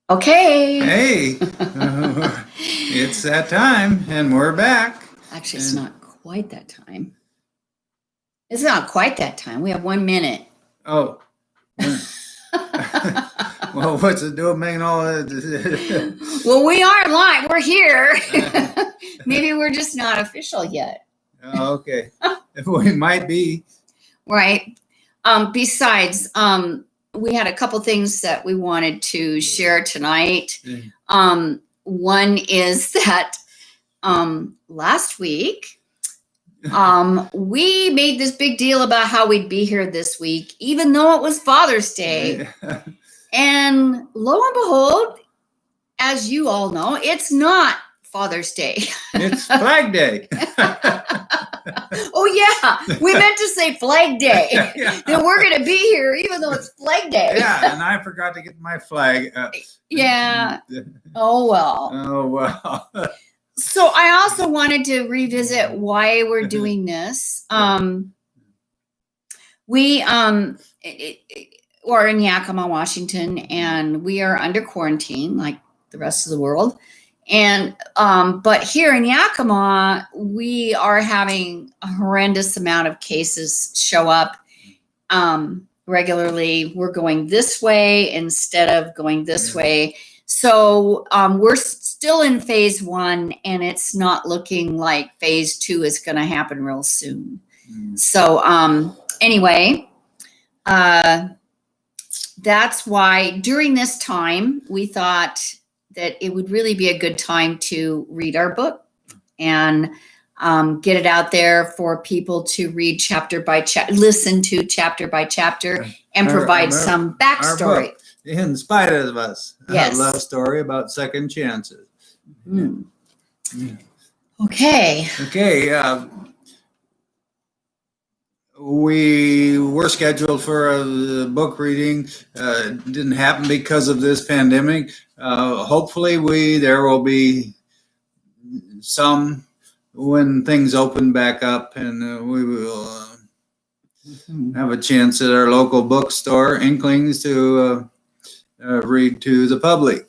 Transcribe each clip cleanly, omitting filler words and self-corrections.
Okay. Hey, it's that time, and we're back. Actually, it's not quite that time. It's not quite that time. We have 1 minute. Oh. Well, what's it doing making all that? Well, we are live. We're here. Maybe we're just not official yet. Okay. We might be. Right. Besides, we had a couple things that we wanted to share tonight. One is that last week, we made this big deal about how we'd be here this week, even though it was Father's Day. And lo and behold, as you all know, it's not Father's Day. It's Flag Day. Oh, yeah. We meant to say Flag Day. Yeah. That we're going to be here, even though it's Flag Day. Yeah, and I forgot to get my flag. Yeah. Oh, well. Oh, well. So I also wanted to revisit why we're doing this. We are in Yakima, Washington, and we are under quarantine like the rest of the world. And but here in Yakima, we are having a horrendous amount of cases show up regularly. We're going this way instead of going this way. So we're still in phase 1, and it's not looking like phase 2 is going to happen real soon. So anyway, that's why during this time we thought that it would really be a good time to read our book and get it out there for people to read chapter by chapter, listen to chapter by chapter, and provide some backstory. In Spite of Us. Yes. A love story about second chances. Okay. Okay. We were scheduled for a book reading. Didn't happen because of this pandemic. Hopefully there will be some when things open back up, and we will have a chance at our local bookstore, Inklings, to read to the public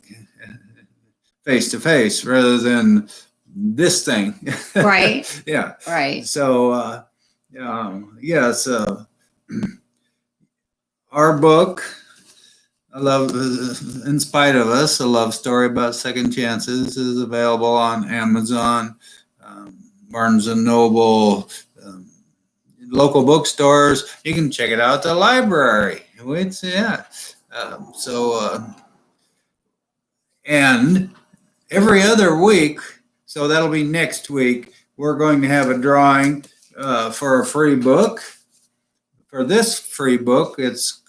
face to face rather than this thing. Right. Yeah. Right. So, yes, our book, In Spite of Us, a love story about second chances, is available on Amazon, Barnes and Noble, local bookstores. You can check it out at the library. And every other week, so that'll be next week, we're going to have a drawing for a free book. For this free book, it's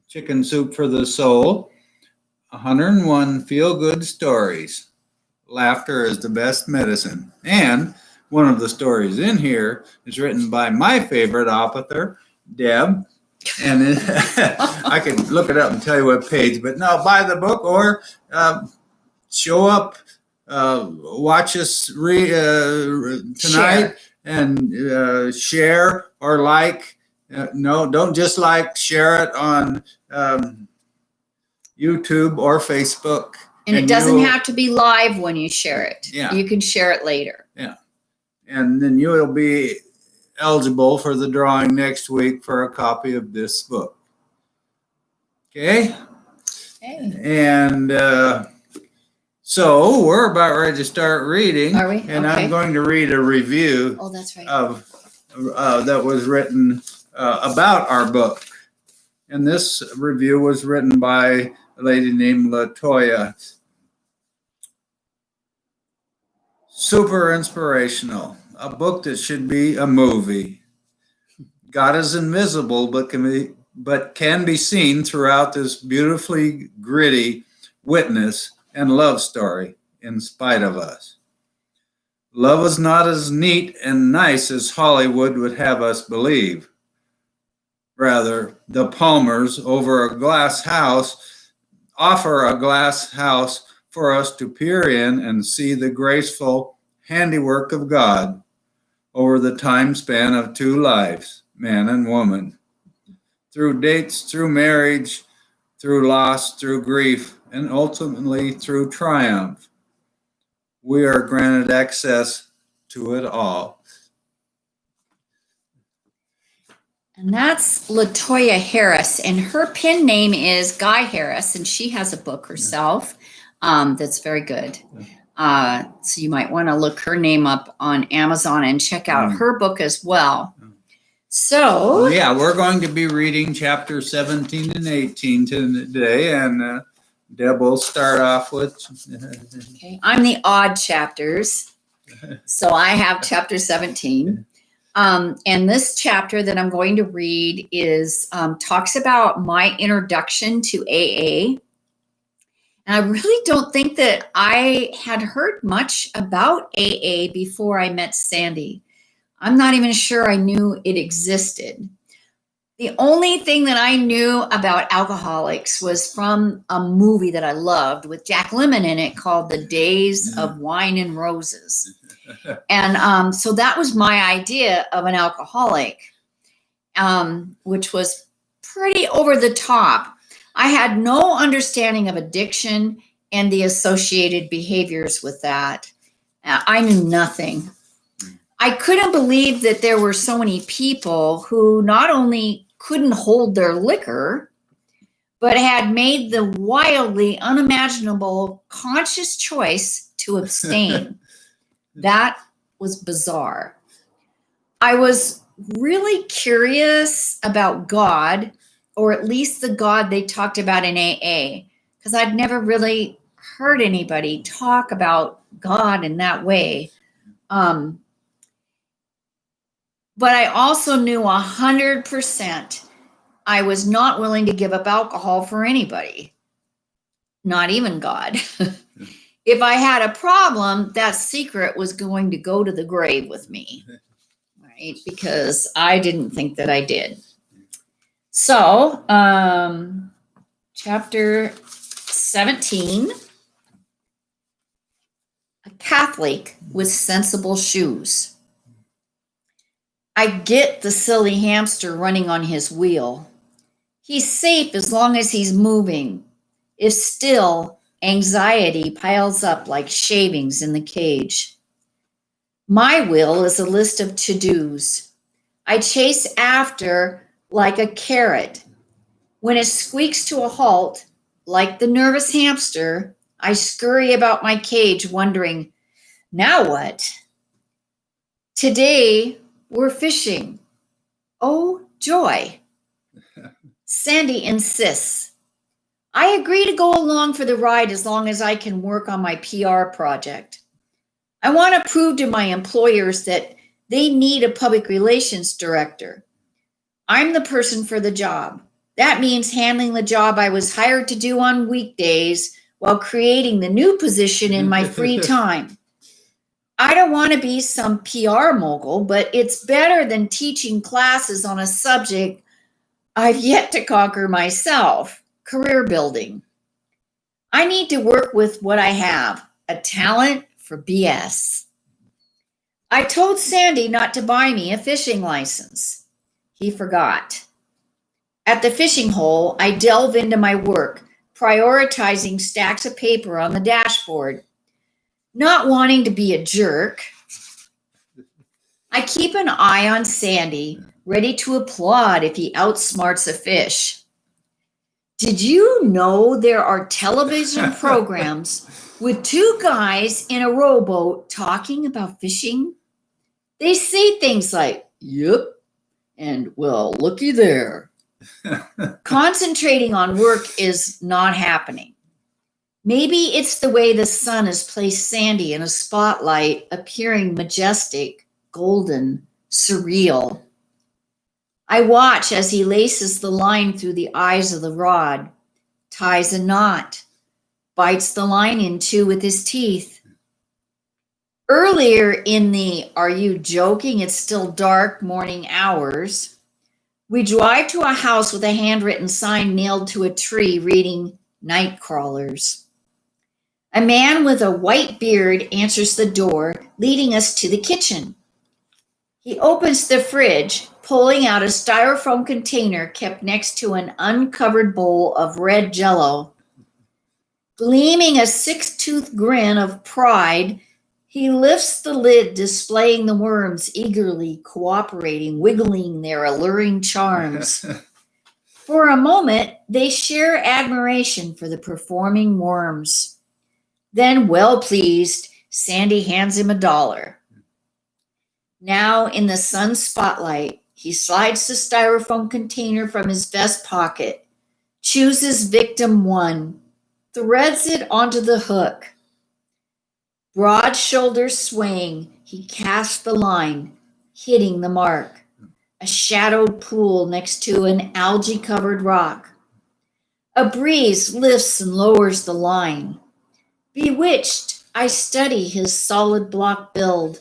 Chicken Soup for the Soul, 101 Feel-Good Stories. Laughter is the best medicine. And one of the stories in here is written by my favorite author, Deb. And I can look it up and tell you what page, but no, buy the book or show up, watch us tonight. Share. And share or like. No, don't just like, share it on YouTube or Facebook. And it doesn't have to be live when you share it. Yeah. You can share it later. Yeah. And then you will be eligible for the drawing next week for a copy of this book. Okay? And so we're about ready to start reading. Are we? And okay. I'm going to read a review. Oh, that's right. Of that was written about our book. And this review was written by a lady named LaToya. Super inspirational. A book that should be a movie. God is invisible, but can be seen throughout this beautifully gritty witness and love story, In Spite of Us. Love is not as neat and nice as Hollywood would have us believe. Rather, the Palmers offer a glass house for us to peer in and see the graceful handiwork of God, over the time span of two lives, man and woman. Through dates, through marriage, through loss, through grief, and ultimately through triumph, we are granted access to it all. And that's Latoya Harris, and her pen name is Guy Harris, and she has a book herself that's very good. So you might want to look her name up on Amazon and check out her book as well. So yeah, we're going to be reading chapter 17 and 18 today, and Deb will start off with. Okay, I'm the odd chapters, so I have chapter 17. And this chapter that I'm going to read is talks about my introduction to AA. And I really don't think that I had heard much about AA before I met Sandy. I'm not even sure I knew it existed. The only thing that I knew about alcoholics was from a movie that I loved with Jack Lemmon in it called The Days of Wine and Roses. And so that was my idea of an alcoholic, which was pretty over the top. I had no understanding of addiction and the associated behaviors with that. I knew nothing. I couldn't believe that there were so many people who not only couldn't hold their liquor, but had made the wildly unimaginable conscious choice to abstain. That was bizarre. I was really curious about God, or at least the God they talked about in AA, because I'd never really heard anybody talk about God in that way. But I also knew 100% I was not willing to give up alcohol for anybody, not even God. If I had a problem, that secret was going to go to the grave with me, right? Because I didn't think that I did. So, chapter 17, a Catholic with sensible shoes. I get the silly hamster running on his wheel. He's safe as long as he's moving. If still, anxiety piles up like shavings in the cage. My will is a list of to-dos. I chase after like a carrot. When it squeaks to a halt, like the nervous hamster, I scurry about my cage wondering, now what? Today, we're fishing. Oh, joy. Sandy insists. I agree to go along for the ride as long as I can work on my PR project. I want to prove to my employers that they need a public relations director. I'm the person for the job. That means handling the job I was hired to do on weekdays while creating the new position in my free time. I don't want to be some PR mogul, but it's better than teaching classes on a subject I've yet to conquer myself, career building. I need to work with what I have, a talent for BS. I told Sandy not to buy me a fishing license. He forgot. At the fishing hole, I delve into my work, prioritizing stacks of paper on the dashboard. Not wanting to be a jerk, I keep an eye on Sandy, ready to applaud if he outsmarts a fish. Did you know there are television programs with two guys in a rowboat talking about fishing? They say things like, yep, and well, looky there. Concentrating on work is not happening. Maybe it's the way the sun has placed Sandy in a spotlight, appearing majestic, golden, surreal. I watch as he laces the line through the eyes of the rod, ties a knot, bites the line in two with his teeth. Earlier in the "are you joking, it's still dark" morning hours, we drive to a house with a handwritten sign nailed to a tree reading "Night Crawlers." A man with a white beard answers the door, leading us to the kitchen. He opens the fridge, pulling out a styrofoam container kept next to an uncovered bowl of red Jell-O. Gleaming a six-toothed grin of pride, he lifts the lid, displaying the worms eagerly cooperating, wiggling their alluring charms. For a moment, they share admiration for the performing worms. Then, well pleased, Sandy hands him $1. Now, in the sun's spotlight, he slides the styrofoam container from his vest pocket, chooses victim 1, threads it onto the hook. Broad shoulders swaying, he casts the line, hitting the mark. A shadowed pool next to an algae-covered rock. A breeze lifts and lowers the line. Bewitched, I study his solid block build,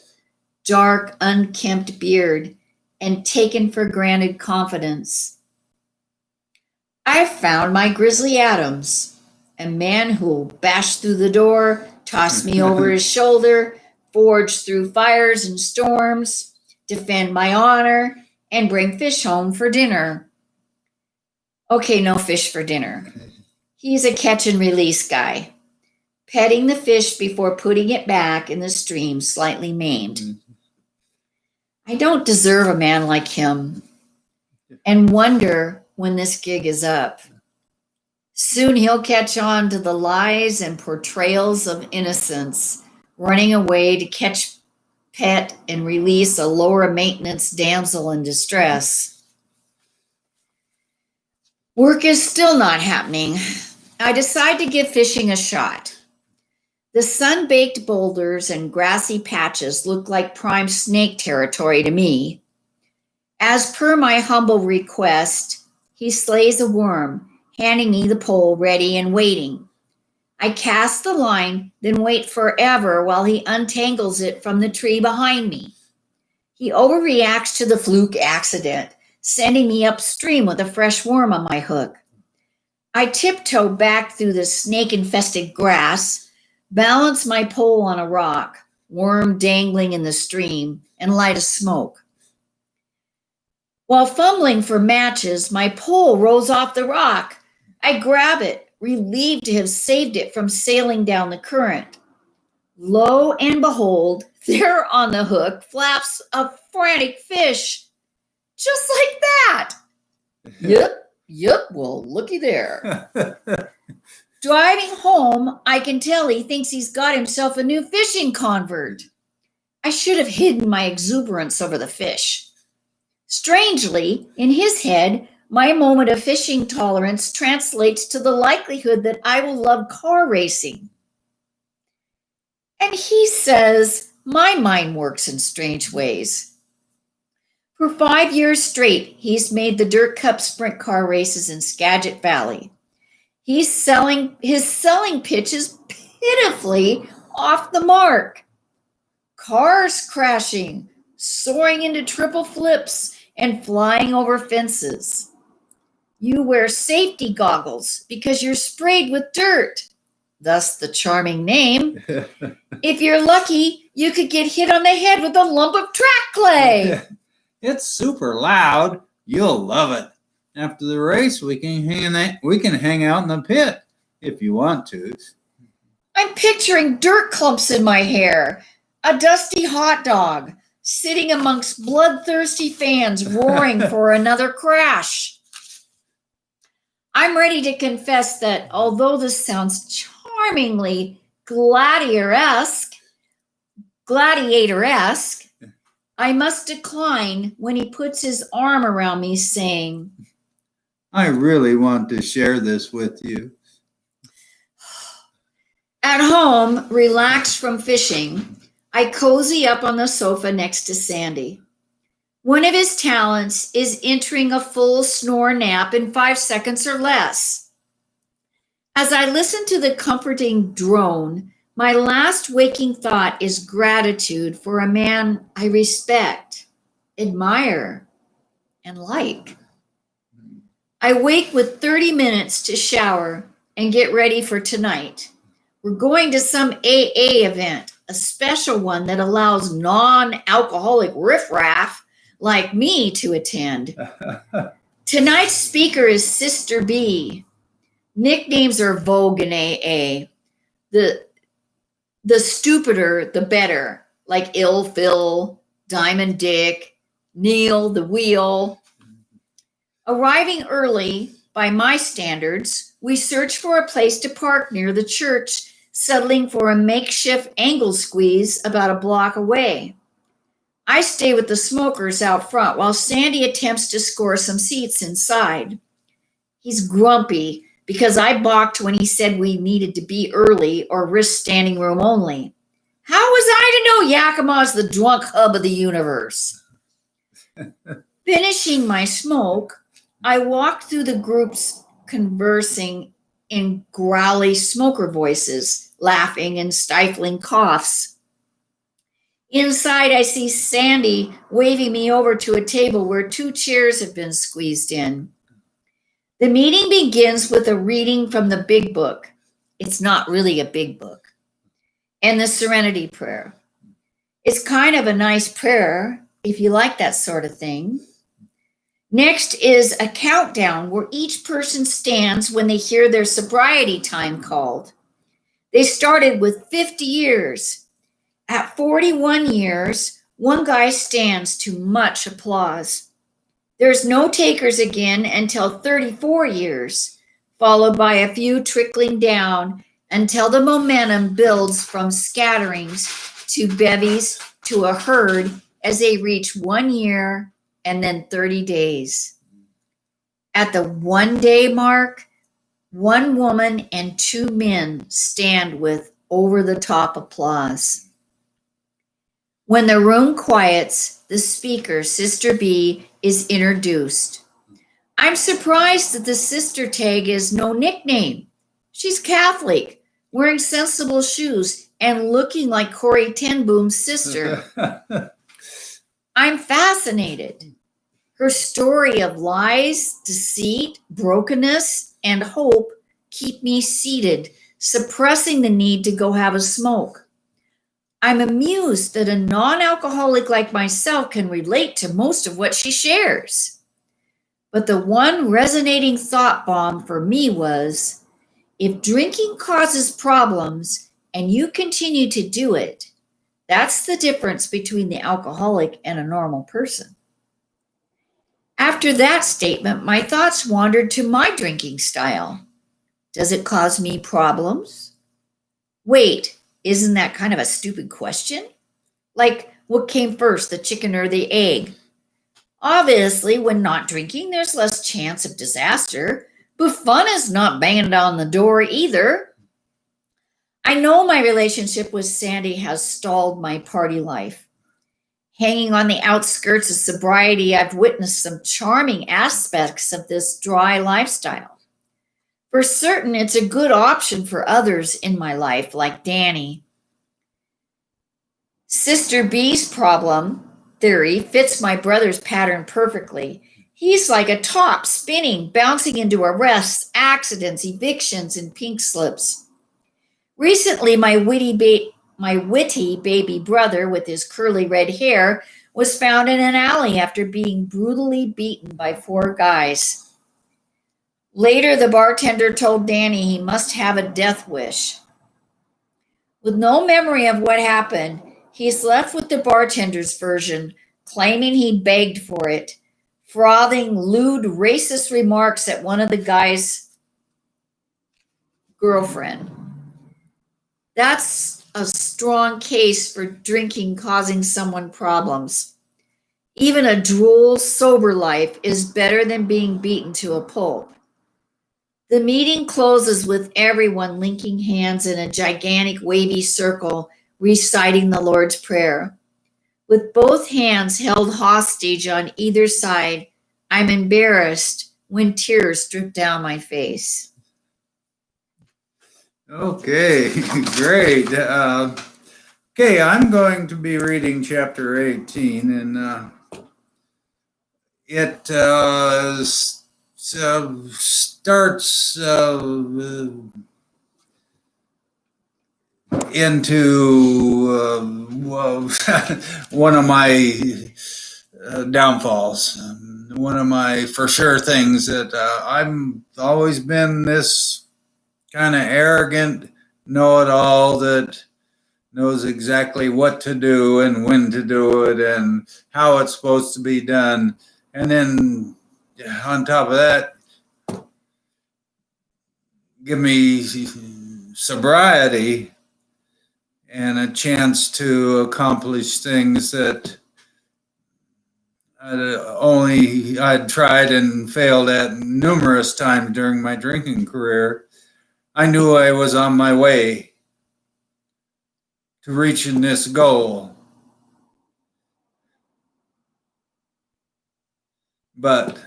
dark, unkempt beard, and taken for granted confidence. I've found my Grizzly Adams, a man who'll bash through the door, toss me over his shoulder, forge through fires and storms, defend my honor, and bring fish home for dinner. Okay, no fish for dinner. He's a catch and release guy, petting the fish before putting it back in the stream slightly maimed. I don't deserve a man like him and wonder when this gig is up. Soon he'll catch on to the lies and portrayals of innocence, running away to catch, pet, and release a lower maintenance damsel in distress. Work is still not happening. I decide to give fishing a shot. The sun-baked boulders and grassy patches look like prime snake territory to me. As per my humble request, he slays a worm, handing me the pole ready and waiting. I cast the line, then wait forever while he untangles it from the tree behind me. He overreacts to the fluke accident, sending me upstream with a fresh worm on my hook. I tiptoe back through the snake-infested grass, balance my pole on a rock, worm dangling in the stream, and light a smoke. While fumbling for matches, my pole rolls off the rock. I grab it, relieved to have saved it from sailing down the current. Lo and behold, there on the hook flaps a frantic fish. Just like that. Yep, well, looky there. Driving home, I can tell he thinks he's got himself a new fishing convert. I should have hidden my exuberance over the fish. Strangely, in his head, my moment of fishing tolerance translates to the likelihood that I will love car racing. And he says my mind works in strange ways. For 5 years straight, he's made the Dirt Cup sprint car races in Skagit Valley. His selling pitch is pitifully off the mark. Cars crashing, soaring into triple flips, and flying over fences. You wear safety goggles because you're sprayed with dirt, thus the charming name. If you're lucky, you could get hit on the head with a lump of track clay. It's super loud. You'll love it. After the race, we can hang out in the pit if you want to. I'm picturing dirt clumps in my hair, a dusty hot dog, sitting amongst bloodthirsty fans roaring for another crash. I'm ready to confess that although this sounds charmingly gladiator-esque, I must decline when he puts his arm around me saying, I really want to share this with you. At home, relaxed from fishing, I cozy up on the sofa next to Sandy. One of his talents is entering a full snore nap in 5 seconds or less. As I listen to the comforting drone, my last waking thought is gratitude for a man I respect, admire, and like. I wake with 30 minutes to shower and get ready for tonight. We're going to some AA event, a special one that allows non-alcoholic riffraff like me to attend. Tonight's speaker is Sister B. Nicknames are vogue in AA. The stupider, the better, like Ill Phil, Diamond Dick, Neil the Wheel. Arriving early, by my standards, we searched for a place to park near the church, settling for a makeshift angle squeeze about a block away. I stay with the smokers out front while Sandy attempts to score some seats inside. He's grumpy because I balked when he said we needed to be early or risk standing room only. How was I to know Yakima's the drunk hub of the universe? Finishing my smoke, I walked through the groups conversing in growly smoker voices, laughing and stifling coughs. Inside, I see Sandy waving me over to a table where 2 chairs have been squeezed in. The meeting begins with a reading from the big book. It's not really a big book. And the Serenity Prayer. It's kind of a nice prayer if you like that sort of thing. Next is a countdown where each person stands when they hear their sobriety time called. They started with 50 years. At 41 years, one guy stands to much applause. There's no takers again until 34 years, followed by a few trickling down until the momentum builds from scatterings to bevies to a herd as they reach 1 year and then 30 days. At the 1 day mark, 1 woman and 2 men stand with over-the-top applause. When the room quiets, the speaker, Sister B, is introduced. I'm surprised that the sister tag is no nickname. She's Catholic, wearing sensible shoes and looking like Corrie ten Boom's sister. I'm fascinated. Her story of lies, deceit, brokenness, and hope keep me seated, suppressing the need to go have a smoke. I'm amused that a non-alcoholic like myself can relate to most of what she shares. But the one resonating thought bomb for me was, if drinking causes problems and you continue to do it, that's the difference between the alcoholic and a normal person. After that statement, my thoughts wandered to my drinking style. Does it cause me problems? Wait, isn't that kind of a stupid question? Like, what came first, the chicken or the egg? Obviously, when not drinking, there's less chance of disaster, but fun is not banging down the door either. I know my relationship with Sandy has stalled my party life. Hanging on the outskirts of sobriety, I've witnessed some charming aspects of this dry lifestyle. For certain, it's a good option for others in my life, like Danny. Sister B's problem theory fits my brother's pattern perfectly. He's like a top spinning, bouncing into arrests, accidents, evictions, and pink slips. Recently, my witty baby brother with his curly red hair was found in an alley after being brutally beaten by 4 guys. Later, the bartender told Danny he must have a death wish. With no memory of what happened, he's left with the bartender's version, claiming he begged for it, frothing lewd racist remarks at one of the guys' girlfriend. That's a strong case for drinking causing someone problems. Even a droll, sober life is better than being beaten to a pulp. The meeting closes with everyone linking hands in a gigantic wavy circle, reciting the Lord's Prayer. With both hands held hostage on either side, I'm embarrassed when tears drip down my face. Okay, great. Okay, I'm going to be reading chapter 18, and it starts into one of my downfalls. One of my for sure things that I've always been this kind of arrogant know-it-all that knows exactly what to do and when to do it and how it's supposed to be done. And then on top of that, give me sobriety and a chance to accomplish things that I'd tried and failed at numerous times during my drinking career. I knew I was on my way to reaching this goal. But,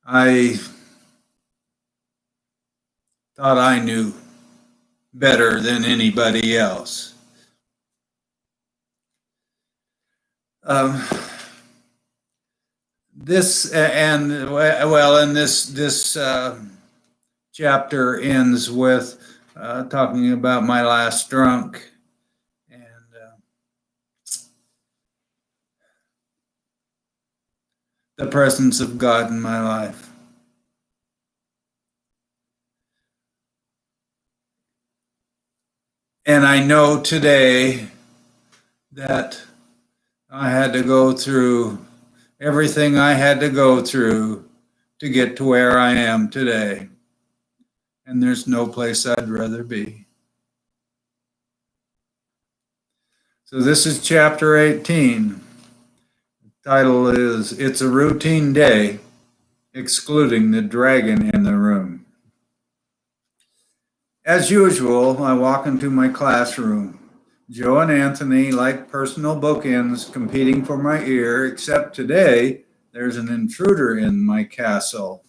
I thought I knew better than anybody else. This chapter ends with talking about my last drunk and the presence of God in my life. And I know today that I had to go through everything I had to go through to get to where I am today. And there's no place I'd rather be. So this is chapter 18. The title is It's a Routine Day, Excluding the Dragon in the Room. As usual, I walk into my classroom. Joe and Anthony, like personal bookends, competing for my ear, except today there's an intruder in my castle.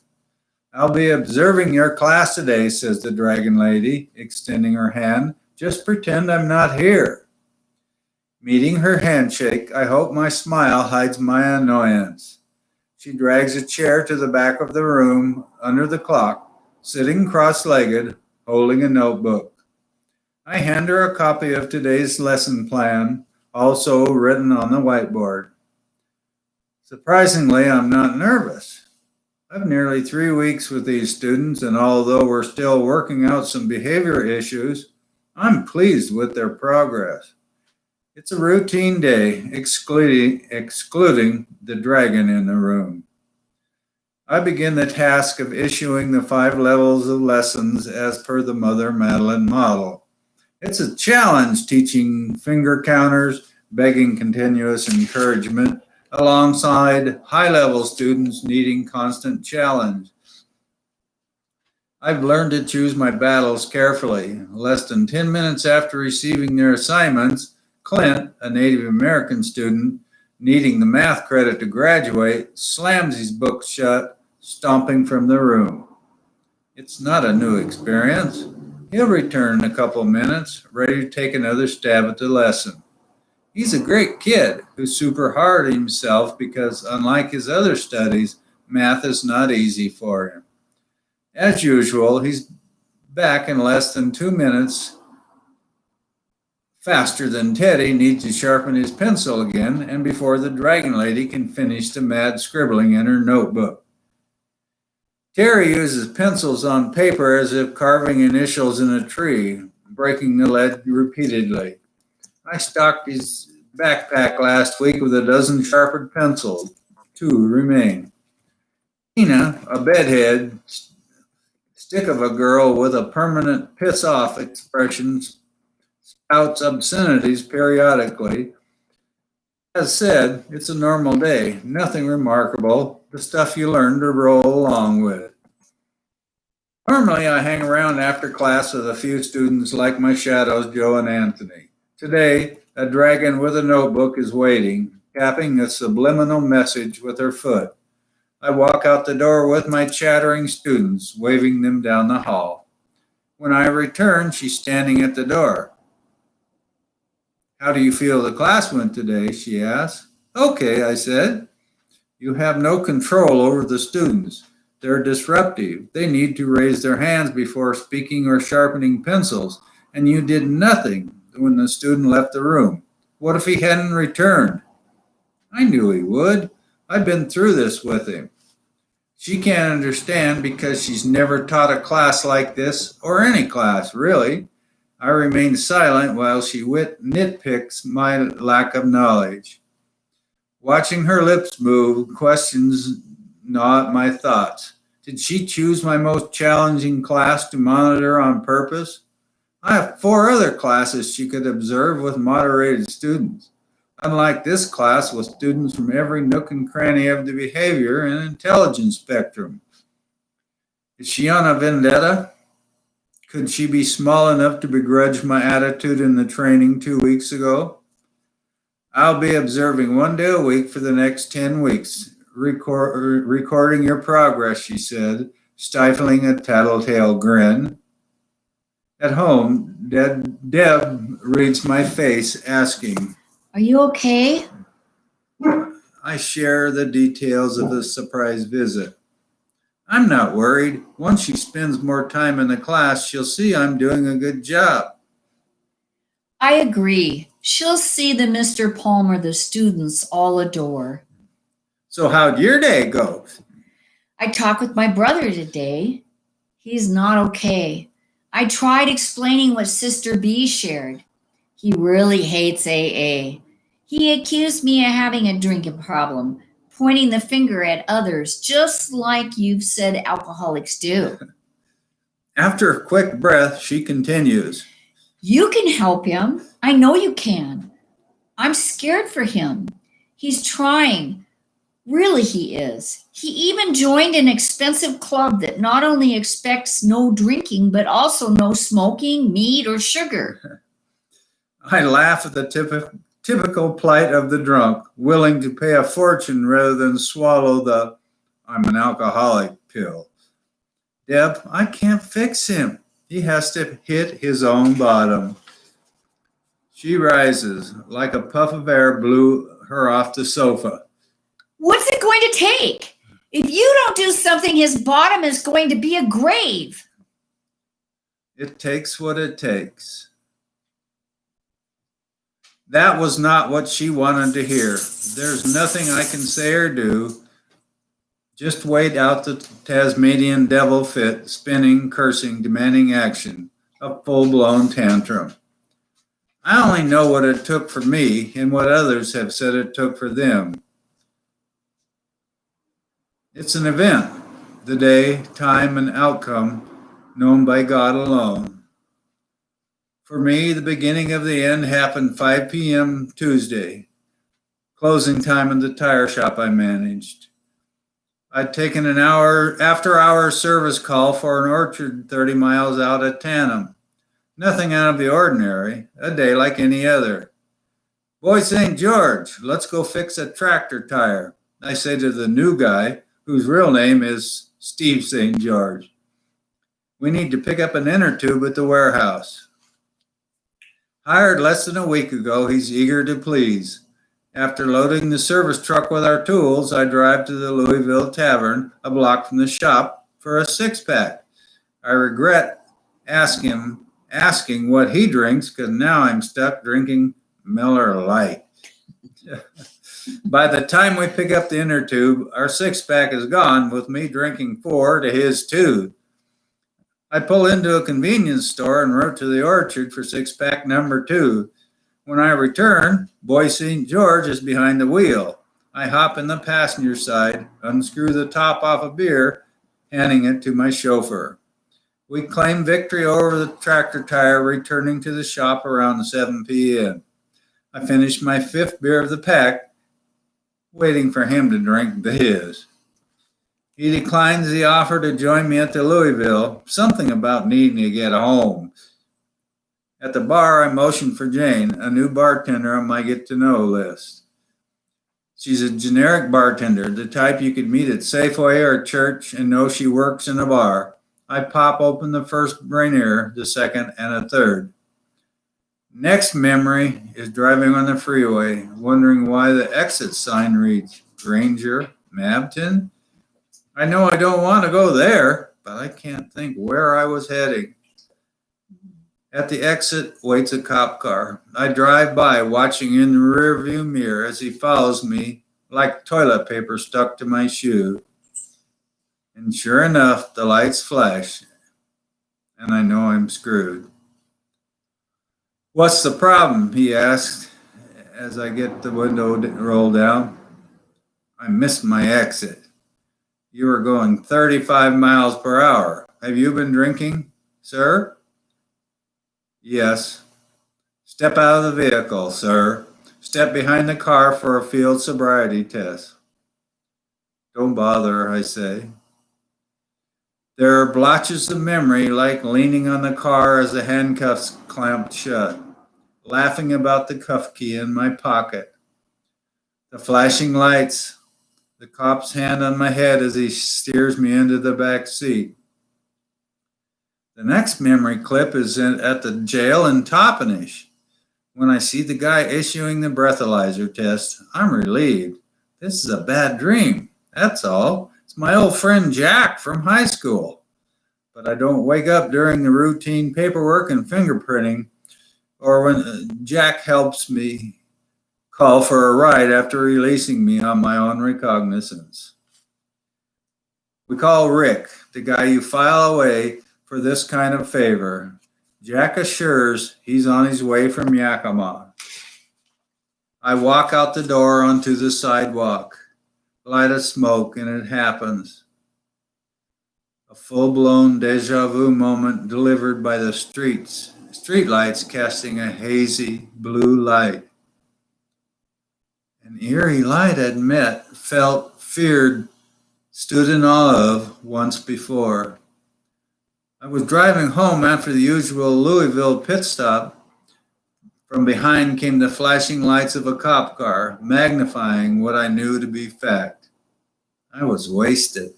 I'll be observing your class today, says the dragon lady, extending her hand. Just pretend I'm not here. Meeting her handshake, I hope my smile hides my annoyance. She drags a chair to the back of the room under the clock, sitting cross-legged, holding a notebook. I hand her a copy of today's lesson plan, also written on the whiteboard. Surprisingly, I'm not nervous. I've nearly 3 weeks with these students, and although we're still working out some behavior issues, I'm pleased with their progress. It's a routine day, excluding the dragon in the room. I begin the task of issuing the 5 levels of lessons as per the Mother Madeline model. It's a challenge teaching finger counters, begging continuous encouragement, alongside high-level students needing constant challenge. I've learned to choose my battles carefully. Less than 10 minutes after receiving their assignments, Clint, a Native American student needing the math credit to graduate, slams his books shut, stomping from the room. It's not a new experience. He'll return in a couple minutes, ready to take another stab at the lesson. He's a great kid who's super hard on himself because, unlike his other studies, math is not easy for him. As usual, he's back in less than 2 minutes, faster than Teddy needs to sharpen his pencil again, and before the dragon lady can finish the mad scribbling in her notebook. Terry uses pencils on paper as if carving initials in a tree, breaking the lead repeatedly. I stocked his backpack last week with a dozen sharpened pencils. 2 remain. Tina, a bedhead, stick of a girl with a permanent piss-off expression, spouts obscenities periodically. As said, it's a normal day, nothing remarkable, the stuff you learn to roll along with. Normally, I hang around after class with a few students like my shadows, Joe and Anthony. Today, a dragon with a notebook is waiting, tapping a subliminal message with her foot. I walk out the door with my chattering students, waving them down the hall. When I return, she's standing at the door. How do you feel the class went today? She asked. Okay, I said. You have no control over the students. They're disruptive. They need to raise their hands before speaking or sharpening pencils, and you did nothing when the student left the room. What if he hadn't returned? I knew he would. I've been through this with him. She can't understand because she's never taught a class like this, or any class, really. I remain silent while she nitpicks my lack of knowledge. Watching her lips move, questions gnaw at my thoughts. Did she choose my most challenging class to monitor on purpose? I have 4 other classes she could observe with moderated students. Unlike this class with students from every nook and cranny of the behavior and intelligence spectrum. Is she on a vendetta? Could she be small enough to begrudge my attitude in the training 2 weeks ago? I'll be observing 1 day a week for the next 10 weeks, recording your progress, she said, stifling a tattletale grin. At home, Deb reads my face, asking, Are you okay? I share the details of the surprise visit. I'm not worried. Once she spends more time in the class, she'll see I'm doing a good job. I agree. She'll see the Mr. Palmer the students all adore. So how'd your day go? I talked with my brother today. He's not okay. I tried explaining what Sister B shared. He really hates AA. He accused me of having a drinking problem, pointing the finger at others, just like you've said alcoholics do. After a quick breath, she continues. You can help him. I know you can. I'm scared for him. He's trying. Really, he is. He even joined an expensive club that not only expects no drinking, but also no smoking, meat, or sugar. I laugh at the typical plight of the drunk, willing to pay a fortune rather than swallow the "I'm an alcoholic" pill. Deb, I can't fix him. He has to hit his own bottom. She rises, like a puff of air blew her off the sofa. What's it going to take? If you don't do something, his bottom is going to be a grave. It takes what it takes. That was not what she wanted to hear. There's nothing I can say or do. Just wait out the Tasmanian devil fit, spinning, cursing, demanding action. A full-blown tantrum. I only know what it took for me and what others have said it took for them. It's an event, the day, time, and outcome known by God alone. For me, the beginning of the end happened 5 p.m. Tuesday, closing time in the tire shop I managed. I'd taken an after-hour service call for an orchard 30 miles out at Tanham. Nothing out of the ordinary, a day like any other. Boy, St. George, let's go fix a tractor tire, I say to the new guy, whose real name is Steve St. George. We need to pick up an inner tube at the warehouse. Hired less than a week ago, he's eager to please. After loading the service truck with our tools, I drive to the Louisville Tavern, a block from the shop, for a 6-pack. I regret asking what he drinks, because now I'm stuck drinking Miller Lite. By the time we pick up the inner tube, our 6-pack is gone, with me drinking 4 to his 2. I pull into a convenience store and wrote to the orchard for 6-pack number 2. When I return, Boy St. George is behind the wheel. I hop in the passenger side, unscrew the top off a beer, handing it to my chauffeur. We claim victory over the tractor tire, returning to the shop around 7 p.m. I finish my 5th beer of the pack, waiting for him to drink his. He declines the offer to join me at the Louisville, something about needing to get home. At the bar, I motion for Jane, a new bartender on my get-to-know list. She's a generic bartender, the type you could meet at Safeway or church and know she works in a bar. I pop open the first Rainier, the second, and a third. Next memory is driving on the freeway, wondering why the exit sign reads Granger, Mabton. I know I don't want to go there, but I can't think where I was heading. At the exit waits a cop car. I drive by, watching in the rearview mirror as he follows me like toilet paper stuck to my shoe. And sure enough, the lights flash, and I know I'm screwed. What's the problem? He asked as I get the window rolled down. I missed my exit. You were going 35 miles per hour. Have you been drinking, sir? Yes. Step out of the vehicle, sir. Step behind the car for a field sobriety test. Don't bother, I say. There are blotches of memory like leaning on the car as the handcuffs clamped shut, laughing about the cuff key in my pocket, the flashing lights, the cop's hand on my head as he steers me into the back seat. The next memory clip is at the jail in Toppenish. When I see the guy issuing the breathalyzer test, I'm relieved. This is a bad dream, that's all. It's my old friend Jack from high school. But I don't wake up during the routine paperwork and fingerprinting, or when Jack helps me call for a ride after releasing me on my own recognizance. We call Rick, the guy you file away for this kind of favor. Jack assures he's on his way from Yakima. I walk out the door onto the sidewalk, light a smoke, and it happens. A full-blown deja vu moment delivered by the streetlights casting a hazy blue light. An eerie light I'd met, felt, feared, stood in awe of once before. I was driving home after the usual Louisville pit stop. From behind came the flashing lights of a cop car, magnifying what I knew to be fact. I was wasted.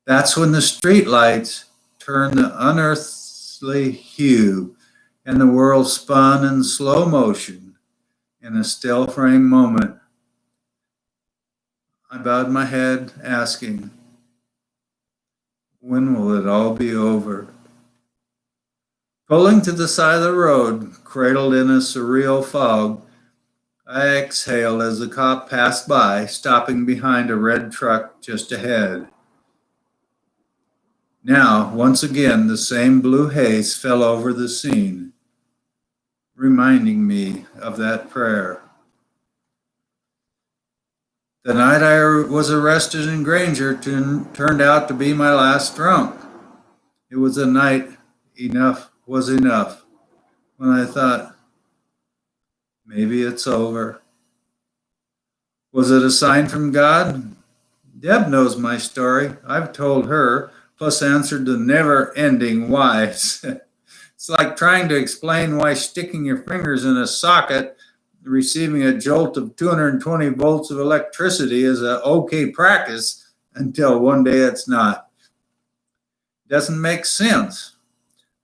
That's when the street lights turned the unearthly hue and the world spun in slow motion. In a still frame moment, I bowed my head, asking, when will it all be over? Pulling to the side of the road, cradled in a surreal fog, I exhaled as the cop passed by, stopping behind a red truck just ahead. Now, once again, the same blue haze fell over the scene, reminding me of that prayer. The night I was arrested in Granger turned out to be my last drunk. It was a night enough was enough, when I thought, maybe it's over. Was it a sign from God? Deb knows my story. I've told her, plus answered the never-ending whys. It's like trying to explain why sticking your fingers in a socket, receiving a jolt of 220 volts of electricity is an okay practice until one day it's not. Doesn't make sense.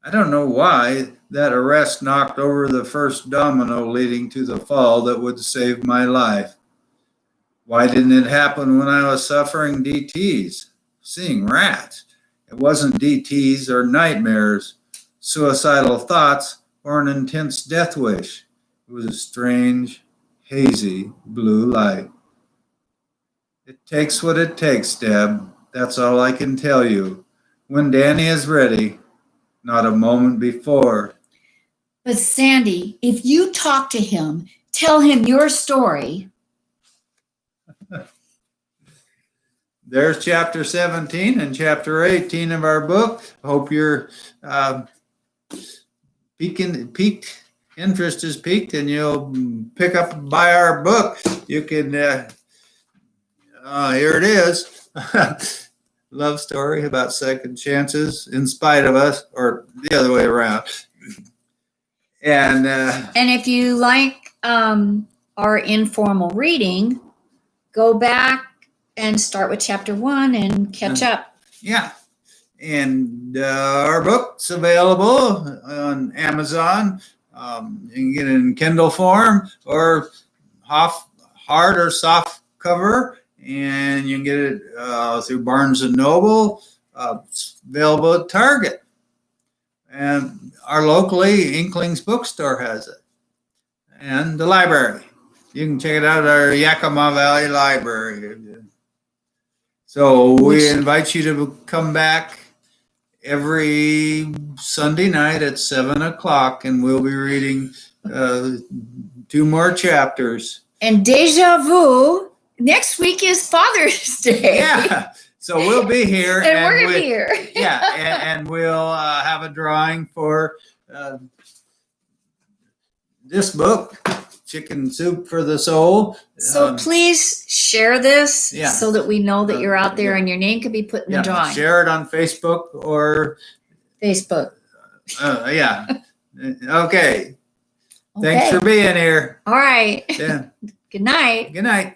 I don't know why that arrest knocked over the first domino leading to the fall that would save my life. Why didn't it happen when I was suffering DTs, seeing rats? It wasn't DTs or nightmares, suicidal thoughts, or an intense death wish. It was a strange, hazy blue light. It takes what it takes, Deb. That's all I can tell you. When Danny is ready, not a moment before. But Sandy, if you talk to him, tell him your story. There's chapter 17 and chapter 18 of our book. Hope your piqued interest is piqued and you'll pick up and buy our book. You can, here it is. Love story about second chances in spite of us, or the other way around. And if you like our informal reading, go back and start with chapter 1 and catch up. Yeah. And our book's available on Amazon. You can get it in Kindle form or hard or soft cover. and you can get it through Barnes and Noble. It's available at Target, and our locally Inklings bookstore has it, and the library. You can check it out at our Yakima Valley Library. So we invite you to come back every Sunday night at 7:00, and we'll be reading 2 more chapters. And deja vu, next week is Father's Day. Yeah, so we'll be here, And we're going to be here. Yeah, and we'll have a drawing for this book, Chicken Soup for the Soul. So please share this Yeah. so that we know that you're out there and your name could be put in the drawing. Share it on Facebook or Facebook. yeah. Okay. Thanks for being here. All right. Yeah. Good night. Good night.